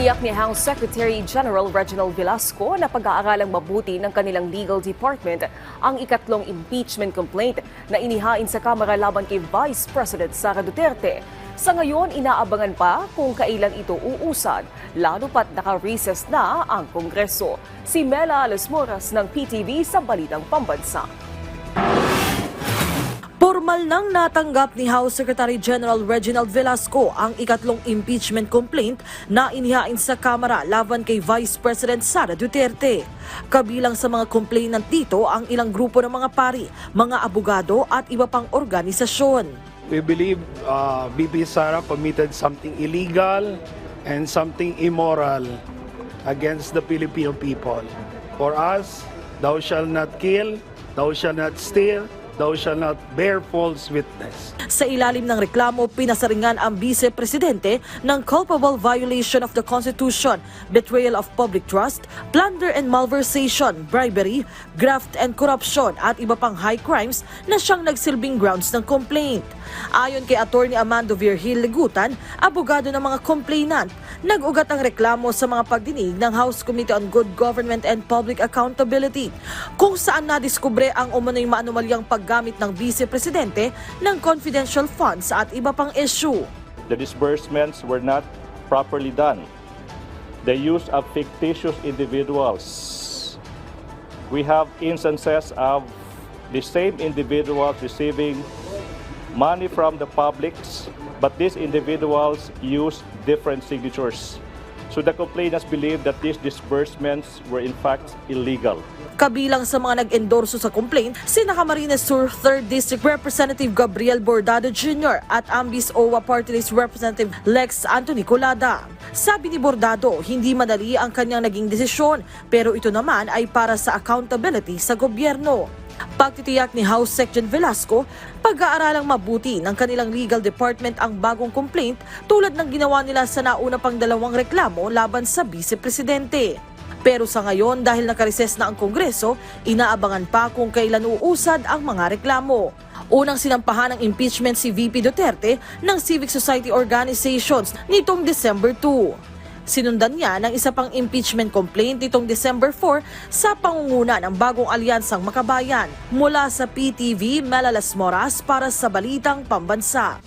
Tiniyak ni House Secretary General Reginald Velasco na pag-aaralang mabuti ng kanilang legal department ang ikatlong impeachment complaint na inihain sa Kamara laban kay Vice President Sara Duterte. Sa ngayon, inaabangan pa kung kailan ito uusad, lalo pat naka-recess na ang Kongreso. Si Mela Las Moras ng PTV sa Balitang Pambansa. Formal nang natanggap ni House Secretary General Reginald Velasco ang ikatlong impeachment complaint na inihain sa Kamara laban kay Vice President Sara Duterte. Kabilang sa mga complainant dito ang ilang grupo ng mga pari, mga abogado at iba pang organisasyon. We believe VP Sara committed something illegal and something immoral against the Filipino people. For us, thou shalt not kill, thou shalt not steal, thou shalt not bear false witness. Sa ilalim ng reklamo, pinasaringan ang Vice Presidente ng culpable violation of the Constitution, betrayal of public trust, plunder and malversation, bribery, graft and corruption at iba pang high crimes na siyang nagsilbing grounds ng complaint. Ayon kay Attorney Amando Virgil Legutan, abogado ng mga complainant, nag-ugat ang reklamo sa mga pagdinig ng House Committee on Good Government and Public Accountability, kung saan nadiskubre ang umano'y maanumalyang paggamit ng Vice Presidente ng confidential funds at iba pang issue. The disbursements were not properly done. The use of fictitious individuals. We have instances of the same individuals receiving money from the publics, but these individuals use different signatures. So the complainants believe that these disbursements were in fact illegal. Kabilang sa mga nag-endorso sa complaint, sina Camarines Sur 3rd District Representative Gabriel Bordado Jr. at Ambis OWA Party List Representative Lex Anthony Colada. Sabi ni Bordado, hindi madali ang kanyang naging desisyon, pero ito naman ay para sa accountability sa gobyerno. Pagtitiyak ni House Secretary Velasco, pag-aaralang mabuti ng kanilang legal department ang bagong complaint tulad ng ginawa nila sa nauna pang dalawang reklamo laban sa Vice Presidente. Pero sa ngayon, dahil nakareses na ang Kongreso, inaabangan pa kung kailan uusad ang mga reklamo. Unang sinampahan ng impeachment si VP Duterte ng civic society organizations nitong December 2. Sinundan niya ng isa pang impeachment complaint nitong December 4 sa pangunguna ng bagong alyansang Makabayan. Mula sa PTV, Mela Las Moras para sa Balitang Pambansa.